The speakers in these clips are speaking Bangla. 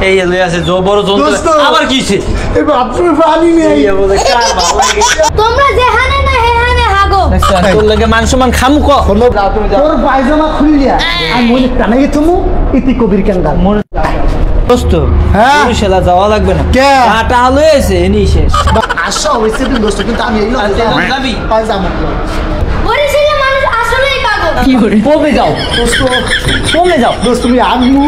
এই লই আছে বড় যন্ত্র আবার কিছে এই বাথরুমে পানি নেই এই বলে কার ভালো লাগে তোমরা যেখানে না হেহানে হাগো তোর লাগে মান সম্মান খামু ক তোর পায়জামা খুলিয়া আর মনে টানে গেছমু ইতি কবির কাঙ্গাল মন দোস্ত হ্যাঁ বরিশালা যাওয়া লাগবে না কে কাটা হলো এসে এনি শেষ আসো হইছে দিন দোস্ত কিন্তু আমি এই লোক যাবি পায়জামা বরিশালে মানুষ আসলেই পাগল কি করে কমে যাও দোস্ত কমে যাও দোস্ত তুমি আম্মু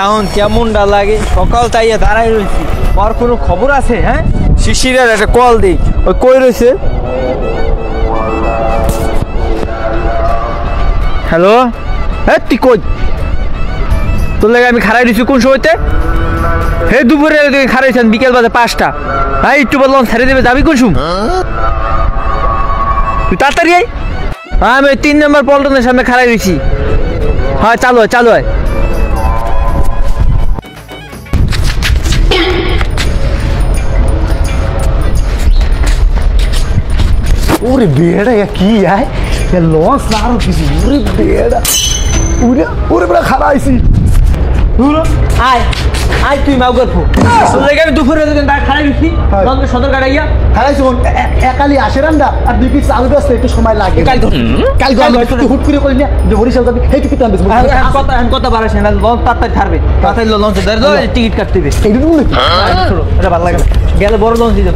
এখন কেমনটা লাগে সকাল তাইয়া দাঁড়াই রয়েছি আর কোনো খবর আছে হ্যাঁ শিশিরের একটা কল দিই ওই কই রয়েছে হ্যালো হ্যাঁ তুই কই তোর লাগে আমি খারাই দিচ্ছি কোন সময়তে হে দুপুরে খারাইছেন বিকেল বাজে 5টা হ্যাঁ একটু বললাম ছেড়ে দেবে যাবি কোন সুম তুই তাড়াতাড়ি আয় হ্যাঁ আমি 3 নম্বর পল্টনের সামনে খারাই দিচ্ছি হ্যাঁ চালু হয় চালু হয় ওরে বেড়া কি আয় লস না আরো কিছু ওরে বেড়া ওরে ওরে বেড়া খারাপ আইছি আয় আয় তুই মাউ গল্প তোর লাগে আমি দুপুরে খারাই দিচ্ছি সদর গাড়াইয়া খারাইছি একালি আসে রান্দা আর দুই পিস আলু আসতে একটু সময় লাগে কাল একটু হুট করে করি না যে বরিশাল যাবি এই টিকিট আনবে কথা বাড়াইছে না লঞ্চ তাড়াতাড়ি ছাড়বে তাড়াতাড়ি লঞ্চ ধরে টিকিট কাটতে হবে এইটুকু এটা ভালো লাগে গেলে বড় লঞ্চ দিয়ে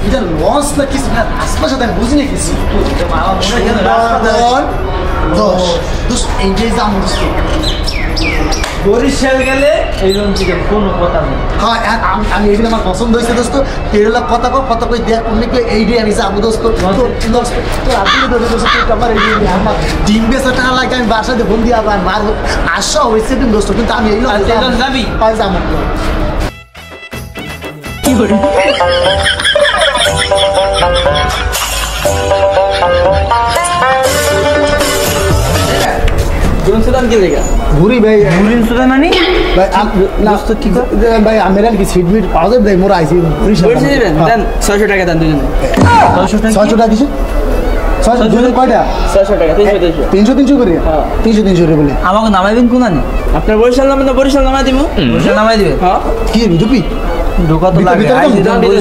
এটা লস না কিছু না আশপাশে আমি বুঝিনি কিছু বরিশাল গেলে এই লঞ্চে কোনো কথা নেই হ্যাঁ আমি এইটা আমার পছন্দ হয়েছে দোস্ত এগুলো কথা কই দেখ অনেকে এইটাই আমি যাবো দোস্ত তোর আপনি ধরে দোস্ত আমার এই আমার ডিম বেচা টাকা লাগে আমি বাসাতে বন্দি আবার মারবো আশা হয়েছে দিন দোস্ত কিন্তু আমি এই যাবি যাবো কি করে ঘুরি ভাই মানে ভাই আমার কি সিট মিট পাওয়া যাবে মোরা আইসি 600 টাকা দেন দুজনে 600 টাকা দিছে 600 দুজন কয়টা 600 টাকা 300 করে 300 করে বলে আমাকে নামাইবেন কোন আনি আপনার বরিশাল নামে না বরিশাল নামাই দিব বরিশাল নামাই দিবে হ্যাঁ কি দুপি ঢোকা তো লাগে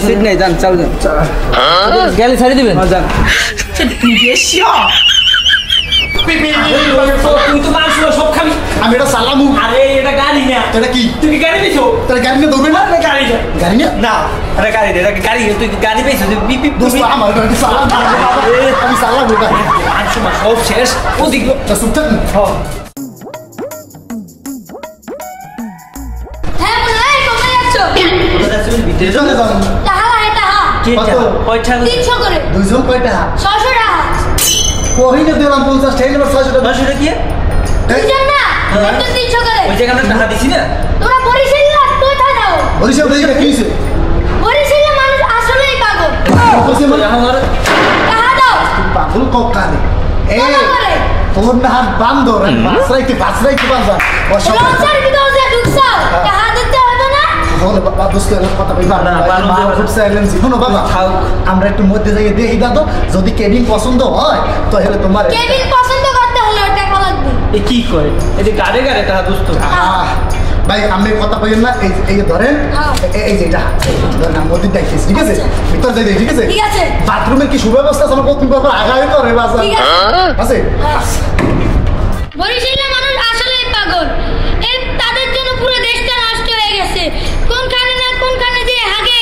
সিট নাই যান চল যান গেলে ছাড়ি দিবেন যান তুই তো মাংস সব খাবি আমি এটা সালামু আরে এটা গাড়ি না এটা কি তুই কি গাড়ি পেয়েছো তোর গাড়ি না দৌড়বে না গাড়ি না গাড়ি না না এটা গাড়ি না এটা গাড়ি তুই গাড়ি পেয়েছো বিপি দোস্ত আমার গাড়ি সালাম আমি সালাম এটা মাংস সব শেষ ওদিক তা সুতক হ্যাঁ বলাই কোথায় যাচ্ছো কোথায় যাচ্ছেন ভিতরে চলে যাও টাকা এটা কত কয়টা 300 করে দুইজন কয়টা 600 টাকা কহিনে দিলাম 50 টাকা এবার 600 টাকা 600 টাকা কি দুজন না তো 300 করে ওই জায়গাটা টাকা দিছি না তোমরা বরিশাল না কোথায় যাও বরিশাল থেকে কি হইছে বরিশালে মানুষ আসলেই পাগল টাকা দাও পাগল কক্কারে এই টাকা করে তোর না হাত বান্দর বাসরাইতে বাজার লঞ্চের ভিতরে যে ঢুকছো টাকা দিতে হবে না হলো বাবা দোস্ত কথা কইবা না খুব সাইলেন্স শোনো বাবা আমরা একটু মধ্যে যাই দেখি দাও যদি কেবিন পছন্দ হয় তাহলে তোমার কেবিন পছন্দ করতে হলে টাকা লাগবে এ কি করে এই গাড়ি গাড়ি টাকা দোস্ত ভাই আমি কথা কইেন না এই ধরেন এই যে এটা ধরেন মধ্যে দেখছিস ঠিক আছে ভিতর যাই ঠিক আছে ঠিক আছে বাথরুমের কি সুব্যবস্থা আছে আমার কতদিন পর আগাই করে বাসা আছে বরিশালের মানুষ আসলেই পাগল এই তাদের জন্য পুরো দেশটা নষ্ট হয়ে গেছে কোনখানে না কোনখানে যে হাগে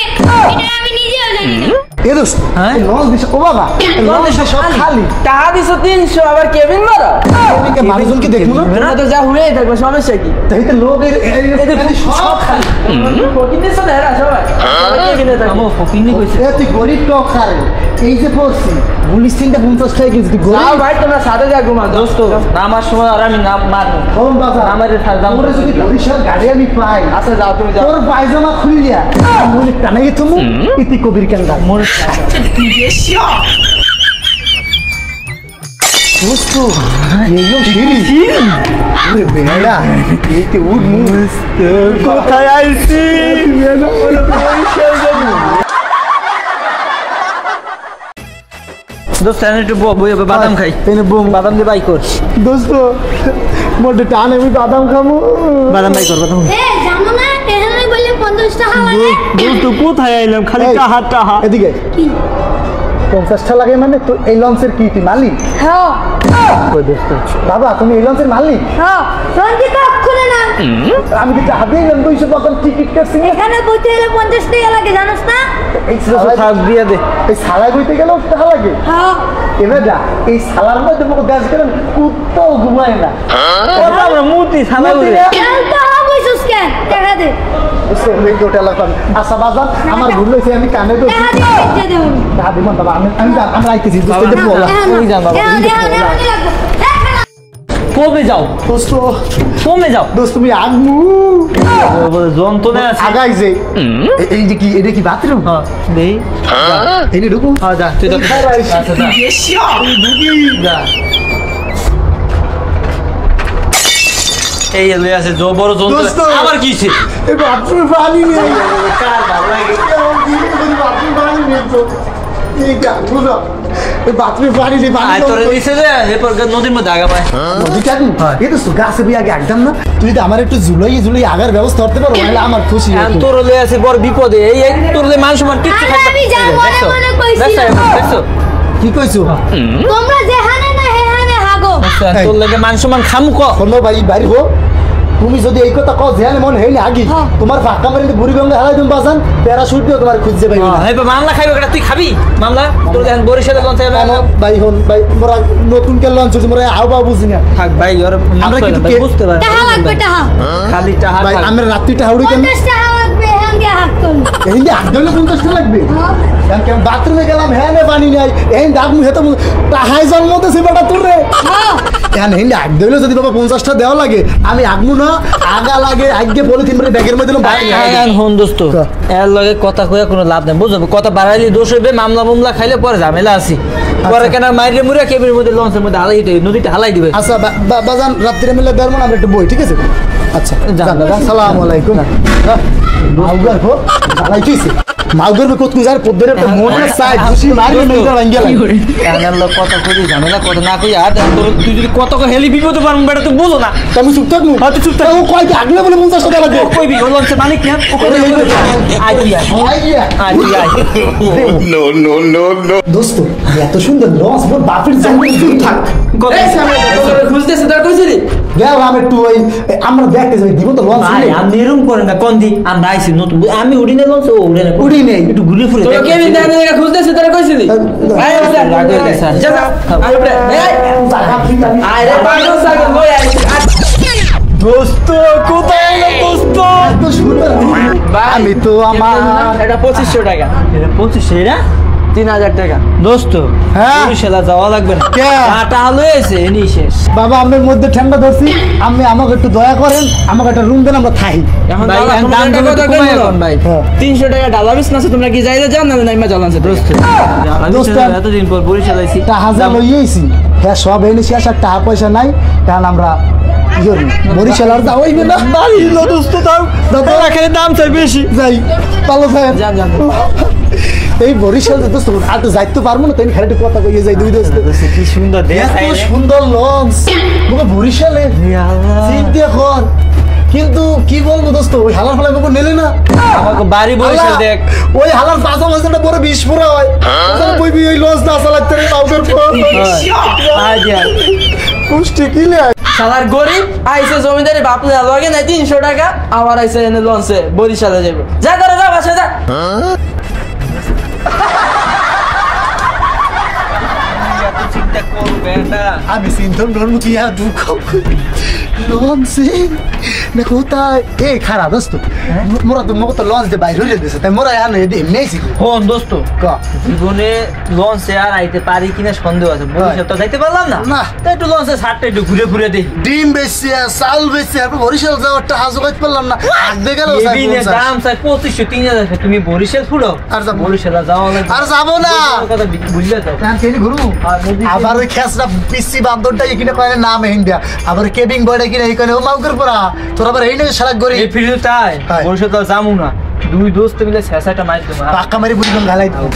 এটা আমি নিজেও জানি না এ দোস্ত লঞ্চ দিছ ও বাবা লঞ্চ সব খালি টাকা দিছো 300 আবার কেবিন মারা এদিকে মানুষজন কি দেখবো না তো যা হয়ে থাকবে সমস্যা কি তাইতে লোক এদের সব খালি ফকিনে সব হেরা সবাই কেবিনে থাকবো ফকিনে কইছে এ তুই গরিব তো খারে এই যে পড়ছি পুলিশ 50 টাকা কেজি তুই যাও ভাই তোমরা সাথে যা ঘুমা দোস্ত নামার সময় আর আমি নাম মারবো কোন বাবা আমার আমরা যদি বরিশাল গাড়ি আমি পাই আচ্ছা যাও তুমি যাও তোর পায়জামা খুলিয়া মনে টানে গেছো মু ইতি কবির কেন দাও মনে দোস্ত এইও সিঁড়ি ওরে বেড়া এইতে উঠ মু কোথায় আইছি দোস্ত আমি একটু বাদাম খাই এনে বুম বাদাম দিয়ে বাই কর দোস্ত মোটে টান আমি বাদাম খামু বাদাম বাই কর বাদাম এ জানো না এখানে বললে 50 টাকা লাগে দোস্ত কোথায় আইলাম খালি এই, টাহা টাহা এদিকে কি 50 টাকা লাগে মানে তো এই লঞ্চের কি তুই মালিক হ্যাঁ কই দোস্ত বাবা তুমি এই লঞ্চের মালিক হ্যাঁ রঞ্জিত খুলে না আমি তো হাতে গেলাম 200 টাকা টিকিট কাটছি এখানে বইতে গেলে 50 টাকা লাগে জানোস না এই সালা থাক দিয়ে দে এই সালা কইতে গেলেও টাকা লাগে হ্যাঁ এবার যা এই সালার মধ্যে মুখ দেশ গেলেন কুত্তাও ঘুমায় না ওটা আমরা মুতি সালা করে চল তো হইছস কেন টাকা দে বুঝছো এই গোটা লাগান আচ্ছা বাজার আমার ভুল হইছে আমি কানে তো টাকা দে বেচে দেব টাকা দিমন বাবা আমরা আইতেছি দোস্ত বলা তুই যা বাবা, তুই কবে যাও দোস্ত কমে যাও দোস্ত তুমি আগমু যন্ত্রণা আছে আগাই যে এই যে কি এটা কি বাথরুম হ্যাঁ দেই এই নে ঢুকু হ্যাঁ যা তুই তো আচ্ছা যা এই লই আছে জো বড় দোস্ত। যন্ত্র আবার কি ছিল এই বাথরুমে পানি নেই কার ভালো লাগে বাথরুমে পানি নেই তো এইটা বুঝো এই বাথরুমে পানি নেই পানি আয় তোরে দিছে যে এরপর নদীর মধ্যে আগা পায় নদী কাকু এই তো গাছে বি আগে একদম না তুই তো আমার একটু ঝুলাই আগার ব্যবস্থা করতে পারো তাহলে আমার খুশি এখন তোর লই আছে বড় বিপদে এই তোর লই মান সম্মান কিচ্ছু আরে থাকবে আমি যাবো, দেখছো? মনে কইছিলাম। দেখছো? দেখছো? কি কইছো তোমরা যেখানে না হেহানে হাগো আচ্ছা, তোর লাগে মান সম্মান খামু ক শোনো ভাই বাড়ি হো তুমি যদি এই কথা কও ধ্যান মন হেই আগে হ্যাঁ। তোমার ফাঁকা মারিতে বুড়িগঙ্গা হারাই তুমি বাসান প্যারাশুট দিয়ে তোমার খুঁজছে ভাই এই মামলা খাইবে কেটা তুই খাবি মামলা তোর দেখেন বরিশালে লঞ্চ ভাই হন ভাই মোরা নতুন কে লঞ্চ হচ্ছে মোরা আও বাবু বুঝি না থাক ভাই ওর আমরা কিন্তু ভাই, কে- বুঝতে পারি টাকা লাগবে টাকা খালি টাহা ভাই থাক। আমরা রাত্রিটা হাউড়ি কেন 50 টাকা লাগবে এখান দিয়ে হাত তুল এই যে আদলে 50 টাকা লাগবে কারণ কেন বাথরুমে গেলাম হ্যাঁ নে পানি নাই এই দাগ মুহে তো তাহাই জন্মতেছে বেটা তোর রে হ্যাঁ কেন হিন্দি আগ দিলে যদি বাবা 50টা দেওয়া লাগে আমি আগমু না আগা লাগে আগে বলে তিনবারে ব্যাগের মধ্যে দিলাম বাকি হন দোস্ত এর লগে কথা কইয়া কোনো লাভ নাই বুঝছো কথা বাড়াইলে দোষ হইবে মামলা খাইলে পরে ঝামেলা আছে পরে কেন মাইরে মুরে কেবির মধ্যে লঞ্চের মধ্যে হালাই দিবে নদীতে হালাই দিবে আচ্ছা বাজান রাত্রিরে মিলে বেরমন আমরা একটু বই ঠিক আছে আচ্ছা যান, দাদা আসসালামু আলাইকুম মাউগার কো জানাই কইছে মাউগার কো তুই যার পদ্দের একটা মনে চাই খুশি মারি মেইটা ভাঙ্গা লাগে কানের লোক কথা কই ঝামেলা কথা না কই আর তুই যদি কত হেলি বিপদে পারবো বেটা তুই বুঝো না তুমি চুপ থাক হ্যাঁ, তুই চুপ থাক। ও কয় আগলে বলে 50 টাকা লাগবে ও কইবি ও লঞ্চের মালিক না ও কই আয় তুই আয় আইয়া আয় তুই আয় দোস্ত এত সুন্দর লস মোর বাপের জানতে তুই থাক খুঁজতেছে তার কইছিলি দেও আমি একটু ওই আমরা দেখতে যাই দিব তো লস ভাই আমি এরকম করে না কোন দি আমরা আইছি নতুন আমি উড়ি না লঞ্চ ও উড়ে না উড়ি নেই। একটু ঘুরে ফুরে তোকে দেখি। কেমন দেখা দেখা খুঁজতেছে তারা কইছিলি আয় আয় রাগ হয়ে গেছে। যা যা আয় উপরে আয় রে পাগল সাগর বই আয় দোস্ত কোথায় গেল দোস্ত এত সুন্দর আমি তো আমার এটা 2500 টাকা এটা 25 না 3000 টাকা দোস্ত হ্যাঁ? বরিশালা যাওয়া লাগবে না কে? টাটা হলো এসে এনি শেষ বাবা আমার মধ্যে ঠান্ডা ধরছি আপনি আমাকে একটু দয়া করেন আমাকে একটা রুম দেন আমরা থাই এখন ভাই, দাদা, এখন তোমাদের দাম একটা কমে কথা কমায় কইলো। এখন ভাই। হ্যাঁ। 300 টাকা ডালা বিজনেস তোমরা কি যাইতে যাও না নাইমা জ্বালানছে দোস্ত দোস্ত, এতদিন পর বরিশাল আইছি হাজার লইয়েছি হ্যাঁ সব এনে শেষ আর টাকা পয়সা নাই কারণ আমরা বরিশাল আর যাওয়াই না বাড়িলো দোস্ত তাও দাদা খালি দাম চাই বেশি যাই ভালো থাকেন যান যান এই বরিশাল যে দোস্ত আর তো যাইতে পারবো না তাই খালি একটু কথা কইয়ে যাই দুই দোস্ত কি সুন্দর দেশ এত সুন্দর লঞ্চ মুখে বরিশালে চিন্তা কর কিন্তু কি বলবো দোস্ত ওই হালার ফলে আমাকে নেলে না আমাকে বাড়ি বরিশাল আল্লাহ, দেখ ওই হালার পাঁচা মাঝে বড় বিস্ফোরা হয় কইবি ওই লঞ্চ না আসা লাগতে রে পাউডার আয় যা কুষ্টি কিলে শালার গরিব আইছে জমিদারি বাপলে লগে নাই 300 টাকা আবার আইছে এনে লঞ্চে বরিশালে যাইব যা করে যা বাসা যা চিন্তা করবে এটা আমি চিন্তা করবো কি আর দুঃখ লঞ্চে না কোথায় এ খারাপ দোস্ত মোরা তো মতো লঞ্চ দিয়ে বাইরে হয়ে দিয়েছে তাই মোরা এখানে এমনি আইছি হন দোস্ত জীবনে লঞ্চে আর আইতে পারি কিনা সন্দেহ আছে বরিশাল তো যাইতে পারলাম না না। তাই একটু লঞ্চে ছাড়টা একটু ঘুরে ঘুরে দেখি ডিম বেচছে চাউল বেচছে আর বরিশাল যাওয়ার টাকা জোগাইতে পারলাম না আগে গেল এবিনে দাম চাই 2500-3000 তুমি বরিশাল ফুড়ো আর যাবো। বরিশাল যাওয়া লাগবে আর যাবো না কথা বুঝলে তো ঘুরু আর নদী আবার ওই খেসরা পিসি বান্দরটা এখানে কয়না নাম হিন্দিয়া আবার কেবিং বয়টা কিনা এখানে ও মাউকের পড়া তোর আবার এই নাকি সারা গরি এই ফিরে তাই তাই। বরিশাল তো যামু না দুই দোস্ত মিলে শেষাটা মাইর দেবো পাক্কা মারি বুঝলাম গালাই দাও